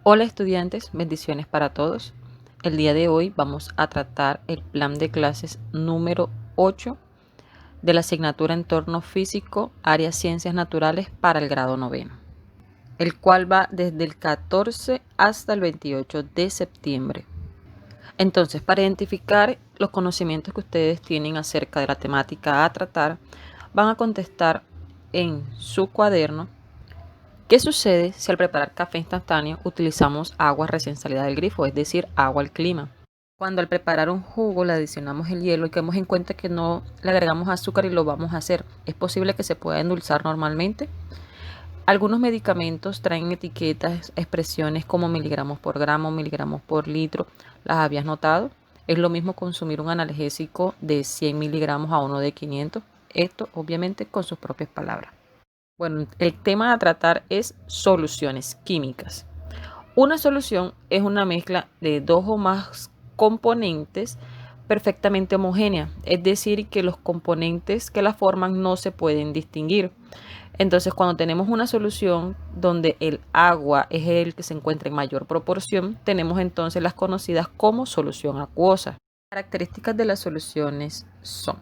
Hola estudiantes, bendiciones para todos. El día de hoy vamos a tratar el plan de clases número 8 de la asignatura Entorno Físico, Área Ciencias Naturales para el grado noveno, el cual va desde el 14 hasta el 28 de septiembre. Entonces, para identificar los conocimientos que ustedes tienen acerca de la temática a tratar, van a contestar en su cuaderno: ¿qué sucede si al preparar café instantáneo utilizamos agua recién salida del grifo, es decir, agua al clima? Cuando al preparar un jugo le adicionamos el hielo y quedamos en cuenta que no le agregamos azúcar y lo vamos a hacer, ¿es posible que se pueda endulzar normalmente? Algunos medicamentos traen etiquetas, expresiones como miligramos por gramo, miligramos por litro. ¿Las habías notado? Es lo mismo consumir un analgésico de 100 miligramos a uno de 500. Esto obviamente con sus propias palabras. Bueno, el tema a tratar es soluciones químicas. Una solución es una mezcla de dos o más componentes perfectamente homogénea, es decir, que los componentes que la forman no se pueden distinguir. Entonces, cuando tenemos una solución donde el agua es el que se encuentra en mayor proporción, tenemos entonces las conocidas como solución acuosa. Características de las soluciones son: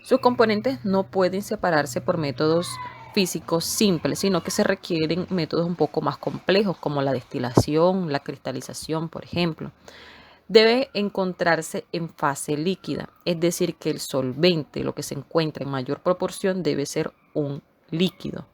sus componentes no pueden separarse por métodos físicos simples, sino que se requieren métodos un poco más complejos, como la destilación, la cristalización, por ejemplo. Debe encontrarse en fase líquida, es decir, que el solvente, lo que se encuentra en mayor proporción, debe ser un líquido.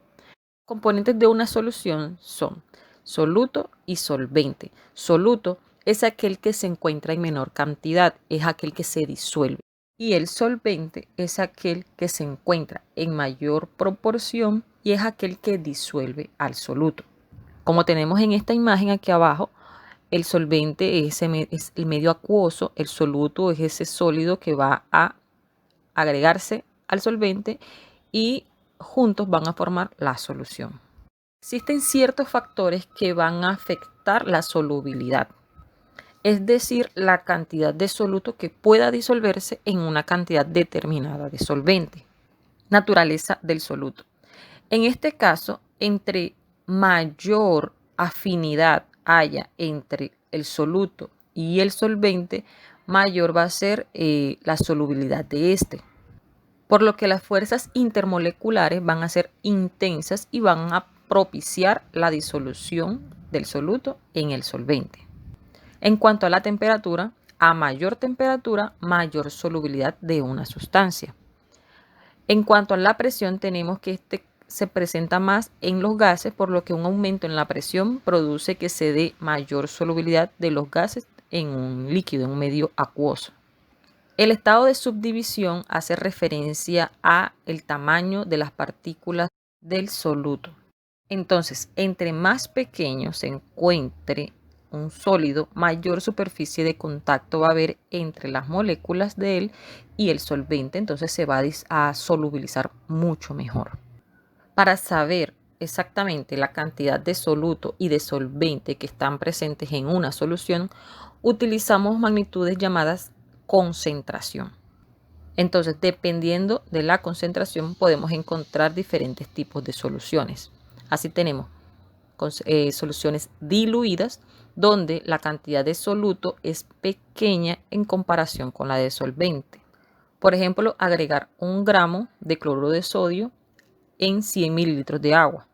Componentes de una solución son soluto y solvente. Soluto es aquel que se encuentra en menor cantidad, es aquel que se disuelve. Y el solvente es aquel que se encuentra en mayor proporción y es aquel que disuelve al soluto. Como tenemos en esta imagen aquí abajo, el solvente es el medio acuoso, el soluto es ese sólido que va a agregarse al solvente y juntos van a formar la solución. Existen ciertos factores que van a afectar la solubilidad, es decir, la cantidad de soluto que pueda disolverse en una cantidad determinada de solvente. Naturaleza del soluto. En este caso, entre mayor afinidad haya entre el soluto y el solvente, mayor va a ser la solubilidad de este. Por lo que las fuerzas intermoleculares van a ser intensas y van a propiciar la disolución del soluto en el solvente. En cuanto a la temperatura, a mayor temperatura, mayor solubilidad de una sustancia. En cuanto a la presión, tenemos que este se presenta más en los gases, por lo que un aumento en la presión produce que se dé mayor solubilidad de los gases en un líquido, en un medio acuoso. El estado de subdivisión hace referencia a el tamaño de las partículas del soluto. Entonces, entre más pequeño se encuentre un sólido, mayor superficie de contacto va a haber entre las moléculas de él y el solvente, entonces se va a solubilizar mucho mejor. Para saber exactamente la cantidad de soluto y de solvente que están presentes en una solución, utilizamos magnitudes llamadas concentración. Entonces, dependiendo de la concentración, podemos encontrar diferentes tipos de soluciones. Así tenemos soluciones diluidas, donde la cantidad de soluto es pequeña en comparación con la de solvente. Por ejemplo, agregar 1 gramo de cloruro de sodio en 100 mililitros de agua.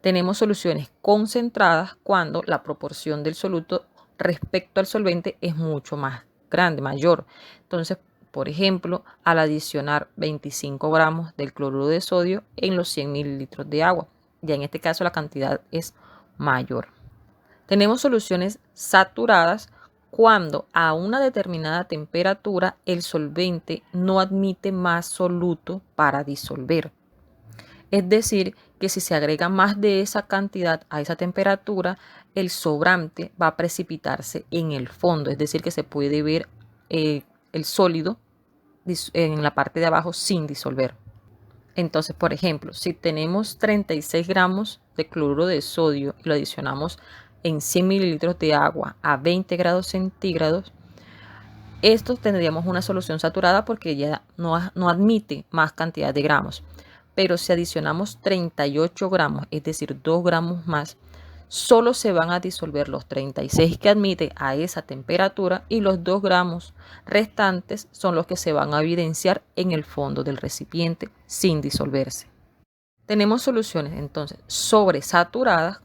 Tenemos soluciones concentradas cuando la proporción del soluto respecto al solvente es mucho más grande, mayor. Entonces, por ejemplo, al adicionar 25 gramos del cloruro de sodio en los 100 mililitros de agua, ya en este caso la cantidad es mayor. Tenemos soluciones saturadas cuando a una determinada temperatura el solvente no admite más soluto para disolver. Es decir, que si se agrega más de esa cantidad a esa temperatura, el sobrante va a precipitarse en el fondo, es decir, que se puede ver el sólido en la parte de abajo sin disolver. Entonces, por ejemplo, si tenemos 36 gramos de cloruro de sodio y lo adicionamos en 100 mililitros de agua a 20 grados centígrados, esto tendríamos una solución saturada porque ya no admite más cantidad de gramos. Pero si adicionamos 38 gramos, es decir, 2 gramos más, solo se van a disolver los 36 que admite a esa temperatura y los 2 gramos restantes son los que se van a evidenciar en el fondo del recipiente sin disolverse. Tenemos soluciones entonces sobresaturadas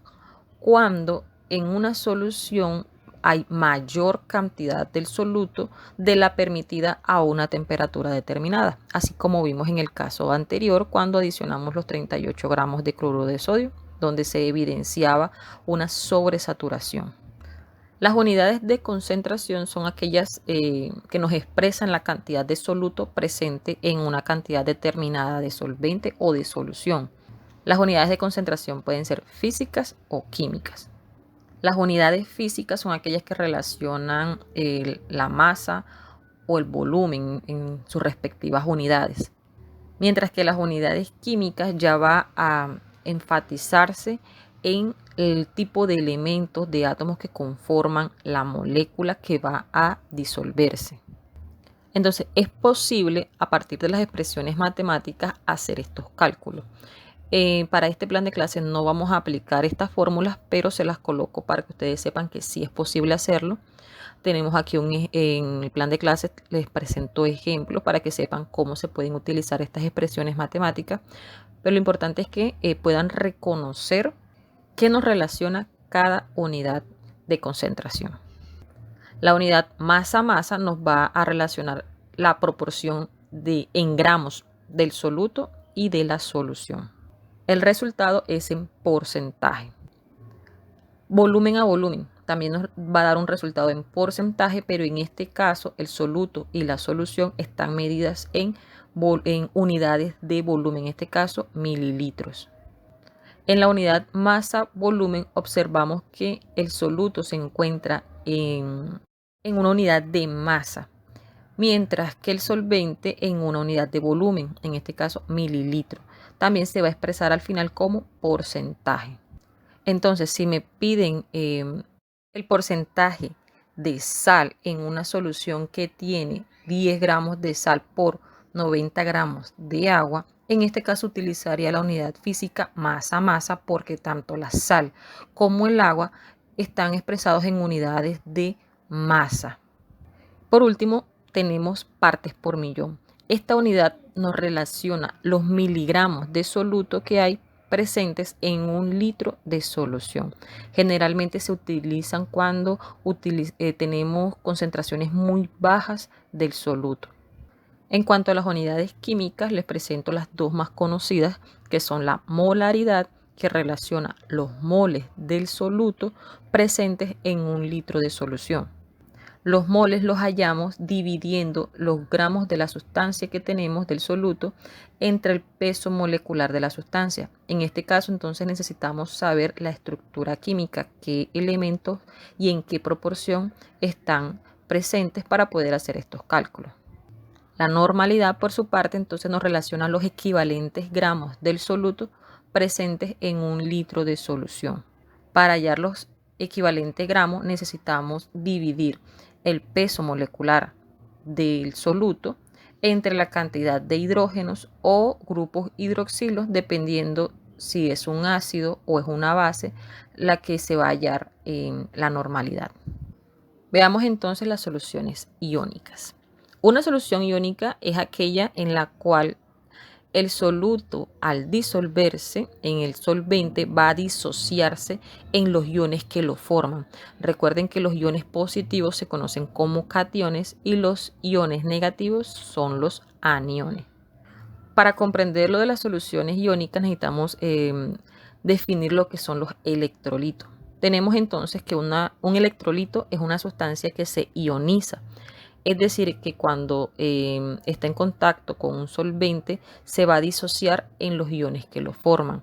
cuando en una solución hay mayor cantidad del soluto de la permitida a una temperatura determinada, así como vimos en el caso anterior cuando adicionamos los 38 gramos de cloruro de sodio, donde se evidenciaba una sobresaturación. Las unidades de concentración son aquellas que nos expresan la cantidad de soluto presente en una cantidad determinada de solvente o de solución. Las unidades de concentración pueden ser físicas o químicas. Las unidades físicas son aquellas que relacionan la masa o el volumen en sus respectivas unidades, mientras que las unidades químicas ya va a enfatizarse en el tipo de elementos de átomos que conforman la molécula que va a disolverse. Entonces es posible a partir de las expresiones matemáticas hacer estos cálculos. Para este plan de clases no vamos a aplicar estas fórmulas, pero se las coloco para que ustedes sepan que sí es posible hacerlo. Tenemos aquí en el plan de clases, les presento ejemplos para que sepan cómo se pueden utilizar estas expresiones matemáticas, pero lo importante es que puedan reconocer qué nos relaciona cada unidad de concentración. La unidad masa-masa nos va a relacionar la proporción en gramos del soluto y de la solución. El resultado es en porcentaje. Volumen a volumen también nos va a dar un resultado en porcentaje, pero en este caso el soluto y la solución están medidas en unidades de volumen, en este caso mililitros. En la unidad masa-volumen observamos que el soluto se encuentra en una unidad de masa, mientras que el solvente en una unidad de volumen, en este caso mililitro. También se va a expresar al final como porcentaje. Entonces, si me piden el porcentaje de sal en una solución que tiene 10 gramos de sal por 90 gramos de agua, en este caso utilizaría la unidad física masa-masa porque tanto la sal como el agua están expresados en unidades de masa. Por último, tenemos partes por millón. Esta unidad nos relaciona los miligramos de soluto que hay presentes en 1 litro de solución. Generalmente se utilizan cuando tenemos concentraciones muy bajas del soluto. En cuanto a las unidades químicas, les presento las dos más conocidas, que son la molaridad, que relaciona los moles del soluto presentes en 1 litro de solución. Los moles los hallamos dividiendo los gramos de la sustancia que tenemos del soluto entre el peso molecular de la sustancia. En este caso, entonces, necesitamos saber la estructura química, qué elementos y en qué proporción están presentes para poder hacer estos cálculos. La normalidad, por su parte, entonces nos relaciona los equivalentes gramos del soluto presentes en 1 litro de solución. Para hallar los equivalentes gramos necesitamos dividir el peso molecular del soluto entre la cantidad de hidrógenos o grupos hidroxilos, dependiendo si es un ácido o es una base, la que se va a hallar en la normalidad. Veamos entonces las soluciones iónicas. Una solución iónica es aquella en la cual el soluto, al disolverse en el solvente, va a disociarse en los iones que lo forman. Recuerden que los iones positivos se conocen como cationes y los iones negativos son los aniones. Para comprender lo de las soluciones iónicas necesitamos definir lo que son los electrolitos. Tenemos entonces que un electrolito es una sustancia que se ioniza. Es decir, que cuando está en contacto con un solvente se va a disociar en los iones que lo forman.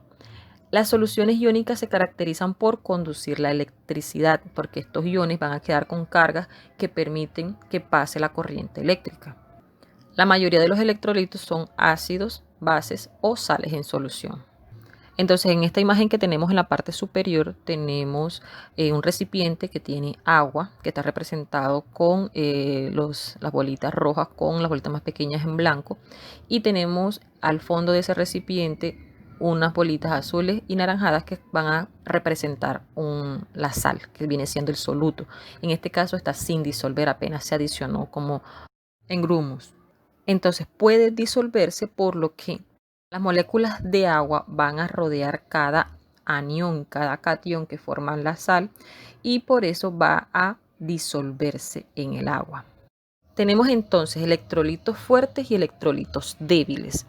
Las soluciones iónicas se caracterizan por conducir la electricidad, porque estos iones van a quedar con cargas que permiten que pase la corriente eléctrica. La mayoría de los electrolitos son ácidos, bases o sales en solución. Entonces, en esta imagen que tenemos en la parte superior tenemos un recipiente que tiene agua, que está representado con las bolitas rojas con las bolitas más pequeñas en blanco. Y tenemos al fondo de ese recipiente unas bolitas azules y naranjadas que van a representar la sal, que viene siendo el soluto. En este caso está sin disolver, apenas se adicionó como en grumos. Entonces puede disolverse, por lo que las moléculas de agua van a rodear cada anión, cada catión que forman la sal, y por eso va a disolverse en el agua. Tenemos entonces electrolitos fuertes y electrolitos débiles.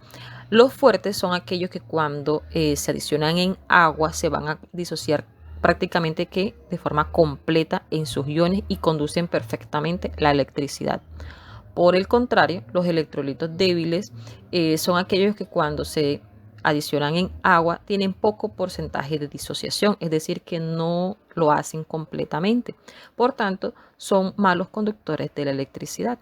Los fuertes son aquellos que cuando se adicionan en agua se van a disociar prácticamente que de forma completa en sus iones y conducen perfectamente la electricidad. Por el contrario, los electrolitos débiles son aquellos que cuando se adicionan en agua tienen poco porcentaje de disociación, es decir, que no lo hacen completamente. Por tanto, son malos conductores de la electricidad.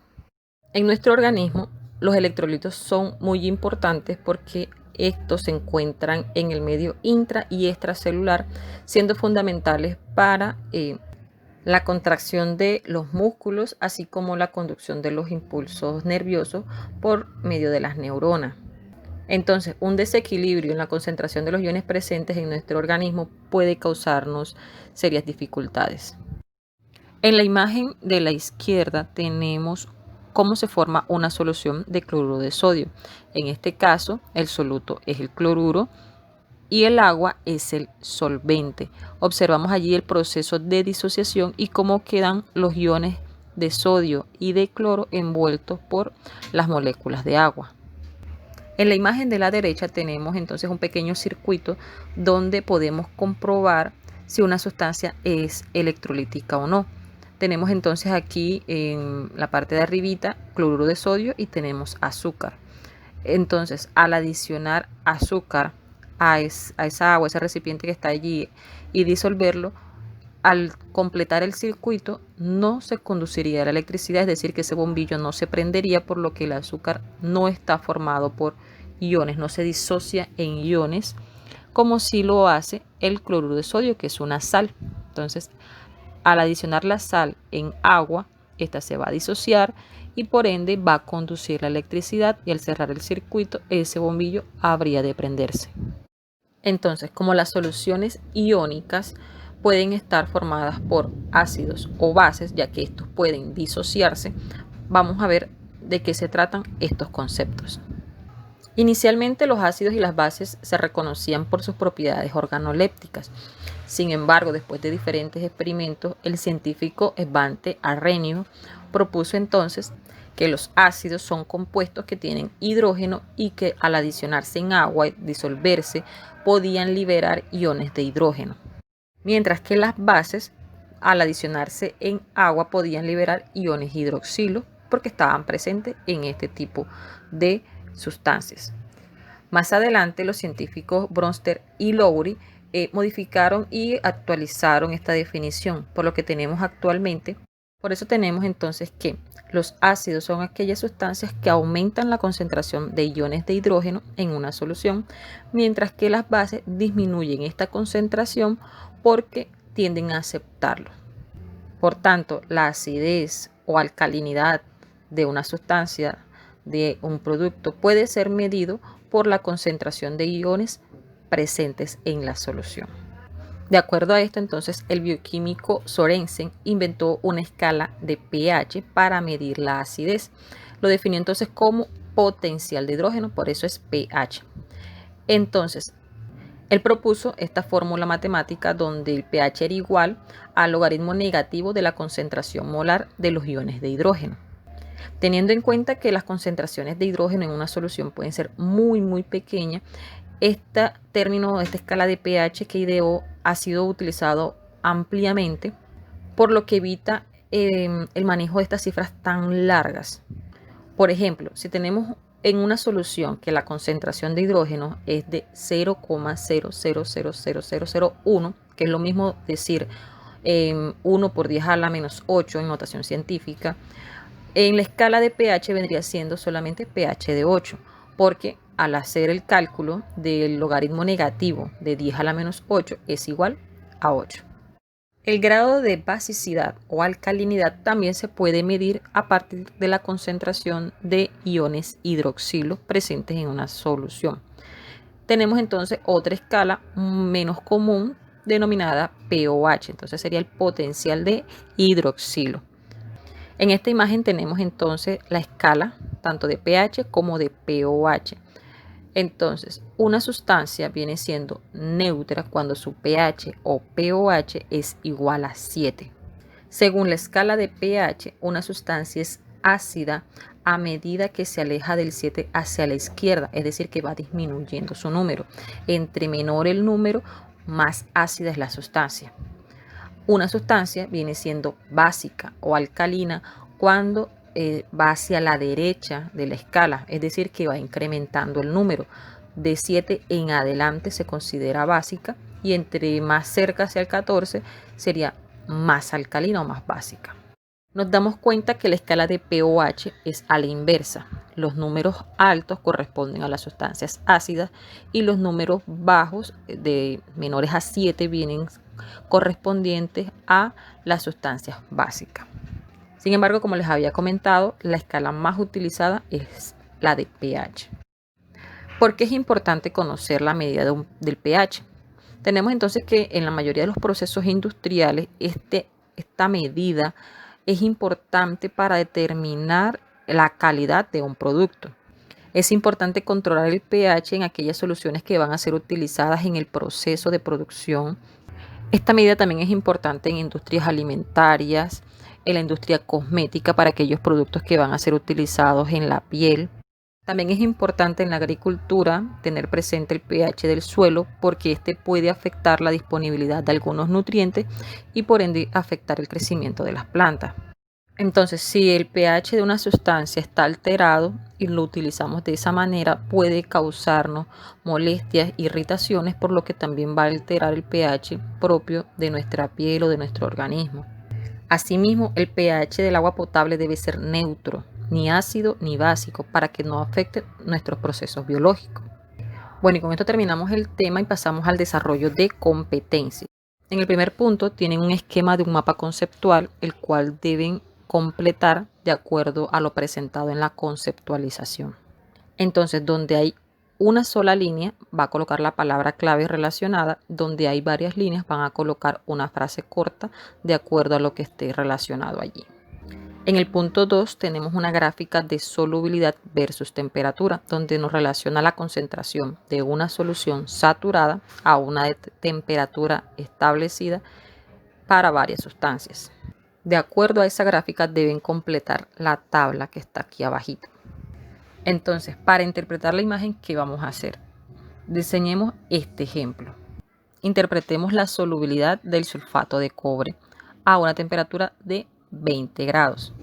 En nuestro organismo, los electrolitos son muy importantes porque estos se encuentran en el medio intra y extracelular, siendo fundamentales para la contracción de los músculos, así como la conducción de los impulsos nerviosos por medio de las neuronas. Entonces, un desequilibrio en la concentración de los iones presentes en nuestro organismo puede causarnos serias dificultades. En la imagen de la izquierda tenemos cómo se forma una solución de cloruro de sodio. En este caso, el soluto es el cloruro y el agua es el solvente. Observamos allí el proceso de disociación y cómo quedan los iones de sodio y de cloro envueltos por las moléculas de agua. En la imagen de la derecha tenemos entonces un pequeño circuito donde podemos comprobar si una sustancia es electrolítica o no. Tenemos entonces aquí en la parte de arribita cloruro de sodio y tenemos azúcar. Entonces, al adicionar azúcar a esa agua, ese recipiente que está allí, y disolverlo, al completar el circuito no se conduciría la electricidad, es decir, que ese bombillo no se prendería, por lo que el azúcar no está formado por iones, no se disocia en iones como si lo hace el cloruro de sodio, que es una sal. Entonces, al adicionar la sal en agua, esta se va a disociar y por ende va a conducir la electricidad, y al cerrar el circuito ese bombillo habría de prenderse. Entonces, como las soluciones iónicas pueden estar formadas por ácidos o bases, ya que estos pueden disociarse, vamos a ver de qué se tratan estos conceptos. Inicialmente los ácidos y las bases se reconocían por sus propiedades organolépticas. Sin embargo, después de diferentes experimentos, el científico Svante Arrhenius propuso entonces que los ácidos son compuestos que tienen hidrógeno y que al adicionarse en agua y disolverse podían liberar iones de hidrógeno, mientras que las bases al adicionarse en agua podían liberar iones hidroxilo porque estaban presentes en este tipo de sustancias. Más adelante los científicos Bronsted y Lowry modificaron y actualizaron esta definición, por lo que tenemos actualmente. Por eso tenemos entonces que los ácidos son aquellas sustancias que aumentan la concentración de iones de hidrógeno en una solución, mientras que las bases disminuyen esta concentración porque tienden a aceptarlo. Por tanto, la acidez o alcalinidad de una sustancia, de un producto, puede ser medido por la concentración de iones presentes en la solución. De acuerdo a esto, entonces, el bioquímico Sorensen inventó una escala de pH para medir la acidez. Lo definió entonces como potencial de hidrógeno, por eso es pH. Entonces, él propuso esta fórmula matemática donde el pH era igual al logaritmo negativo de la concentración molar de los iones de hidrógeno. Teniendo en cuenta que las concentraciones de hidrógeno en una solución pueden ser muy pequeñas, este término, esta escala de pH que ideó, ha sido utilizado ampliamente, por lo que evita el manejo de estas cifras tan largas. Por ejemplo, si tenemos en una solución que la concentración de hidrógeno es de 0,000001, que es lo mismo decir 1 por 10 a la menos 8 en notación científica, en la escala de pH vendría siendo solamente pH de 8, porque al hacer el cálculo del logaritmo negativo de 10 a la menos 8 es igual a 8. El grado de basicidad o alcalinidad también se puede medir a partir de la concentración de iones hidroxilo presentes en una solución. tenemos entonces otra escala menos común denominada pOH. Entonces sería el potencial de hidroxilo. En esta imagen tenemos entonces la escala tanto de pH como de pOH. Entonces, una sustancia viene siendo neutra cuando su pH o pOH es igual a 7. Según la escala de pH, una sustancia es ácida a medida que se aleja del 7 hacia la izquierda, es decir, que va disminuyendo su número. Entre menor el número, más ácida es la sustancia. Una sustancia viene siendo básica o alcalina cuando va hacia la derecha de la escala, es decir, que va incrementando el número. De 7 en adelante se considera básica y entre más cerca hacia el 14 sería más alcalina o más básica. Nos damos cuenta que la escala de pOH es a la inversa. Los números altos corresponden a las sustancias ácidas y los números bajos, de menores a 7, vienen correspondientes a las sustancias básicas. Sin embargo, como les había comentado, la escala más utilizada es la de pH. ¿Por qué es importante conocer la medida del pH? Tenemos entonces que en la mayoría de los procesos industriales esta medida es importante para determinar la calidad de un producto. Es importante controlar el pH en aquellas soluciones que van a ser utilizadas en el proceso de producción. Esta medida también es importante en industrias alimentarias, en la industria cosmética para aquellos productos que van a ser utilizados en la piel. También es importante en la agricultura tener presente el pH del suelo porque este puede afectar la disponibilidad de algunos nutrientes y por ende afectar el crecimiento de las plantas. Entonces, si el pH de una sustancia está alterado y lo utilizamos de esa manera, puede causarnos molestias, irritaciones, por lo que también va a alterar el pH propio de nuestra piel o de nuestro organismo. Asimismo, el pH del agua potable debe ser neutro, ni ácido ni básico, para que no afecte nuestros procesos biológicos. Bueno, y con esto terminamos el tema y pasamos al desarrollo de competencias. En el primer punto tienen un esquema de un mapa conceptual, el cual deben completar de acuerdo a lo presentado en la conceptualización. Entonces, donde hay una sola línea, va a colocar la palabra clave relacionada. Donde hay varias líneas, van a colocar una frase corta de acuerdo a lo que esté relacionado allí. En el punto 2 tenemos una gráfica de solubilidad versus temperatura, donde nos relaciona la concentración de una solución saturada a una temperatura establecida para varias sustancias. De acuerdo a esa gráfica deben completar la tabla que está aquí abajito. Entonces, para interpretar la imagen, ¿qué vamos a hacer? Diseñemos este ejemplo. Interpretemos la solubilidad del sulfato de cobre a una temperatura de 20 grados.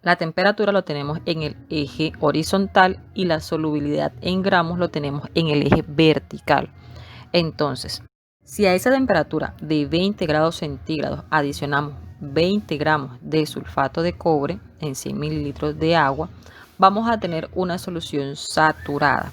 La temperatura lo tenemos en el eje horizontal y la solubilidad en gramos lo tenemos en el eje vertical. Entonces, si a esa temperatura de 20 grados centígrados adicionamos 20 gramos de sulfato de cobre en 100 mililitros de agua, vamos a tener una solución saturada.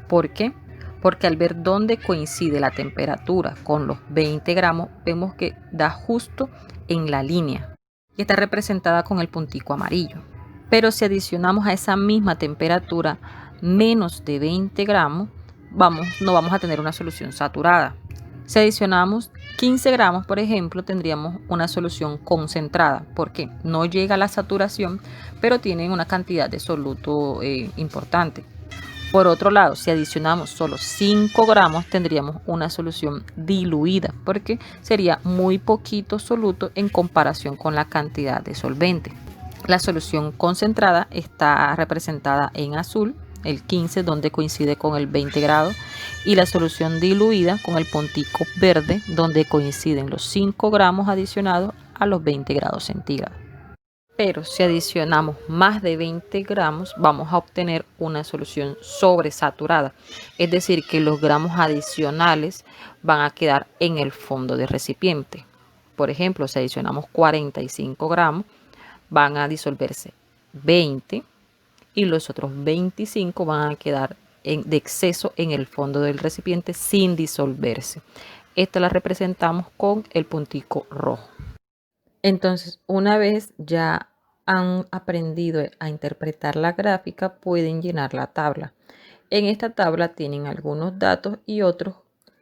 ¿Por qué? Porque al ver dónde coincide la temperatura con los 20 gramos, vemos que da justo en la línea y está representada con el puntico amarillo. Pero si adicionamos a esa misma temperatura menos de 20 gramos, no vamos a tener una solución saturada. Si adicionamos 15 gramos, por ejemplo, tendríamos una solución concentrada, porque no llega a la saturación, pero tiene una cantidad de soluto importante. Por otro lado, si adicionamos solo 5 gramos, tendríamos una solución diluida, porque sería muy poquito soluto en comparación con la cantidad de solvente. La solución concentrada está representada en azul, el 15, donde coincide con el 20 grados, y la solución diluida con el puntico verde, donde coinciden los 5 gramos adicionados a los 20 grados centígrados. Pero si adicionamos más de 20 gramos, vamos a obtener una solución sobresaturada, es decir, que los gramos adicionales van a quedar en el fondo del recipiente. Por ejemplo, si adicionamos 45 gramos, van a disolverse 20 y los otros 25 van a quedar de exceso en el fondo del recipiente sin disolverse. Esta la representamos con el puntico rojo. Entonces, una vez ya han aprendido a interpretar la gráfica, pueden llenar la tabla. En esta tabla tienen algunos datos y otros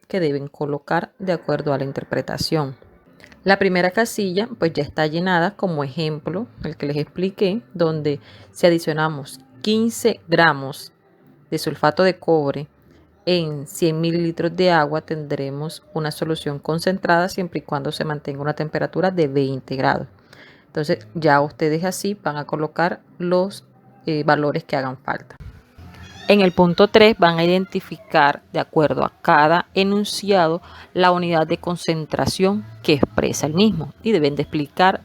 que deben colocar de acuerdo a la interpretación. La primera casilla pues ya está llenada como ejemplo, el que les expliqué, donde si adicionamos 15 gramos de sulfato de cobre en 100 mililitros de agua, tendremos una solución concentrada siempre y cuando se mantenga una temperatura de 20 grados. Entonces ya ustedes así van a colocar los valores que hagan falta. En el punto 3 van a identificar, de acuerdo a cada enunciado, la unidad de concentración que expresa el mismo y deben de explicar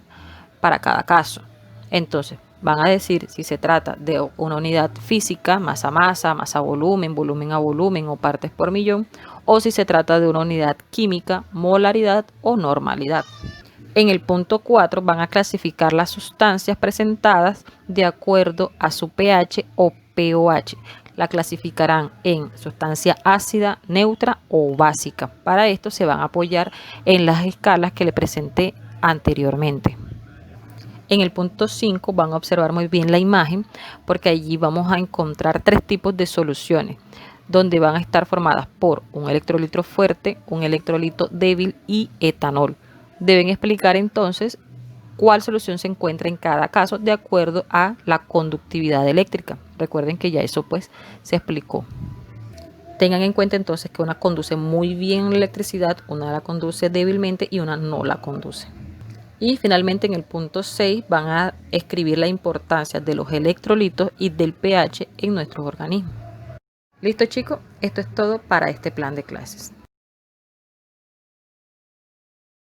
para cada caso. Entonces, van a decir si se trata de una unidad física, masa a masa, masa a volumen, volumen a volumen o partes por millón, o si se trata de una unidad química, molaridad o normalidad. En el punto 4 van a clasificar las sustancias presentadas de acuerdo a su pH o pOH. La clasificarán en sustancia ácida, neutra o básica. Para esto se van a apoyar en las escalas que le presenté anteriormente. En el punto 5 van a observar muy bien la imagen porque allí vamos a encontrar 3 tipos de soluciones donde van a estar formadas por un electrolito fuerte, un electrolito débil y etanol. Deben explicar entonces cuál solución se encuentra en cada caso de acuerdo a la conductividad eléctrica. Recuerden que ya eso pues se explicó. Tengan en cuenta entonces que una conduce muy bien la electricidad, una la conduce débilmente y una no la conduce. Y finalmente en el punto 6 van a escribir la importancia de los electrolitos y del pH en nuestros organismos. Listo chicos, esto es todo para este plan de clases.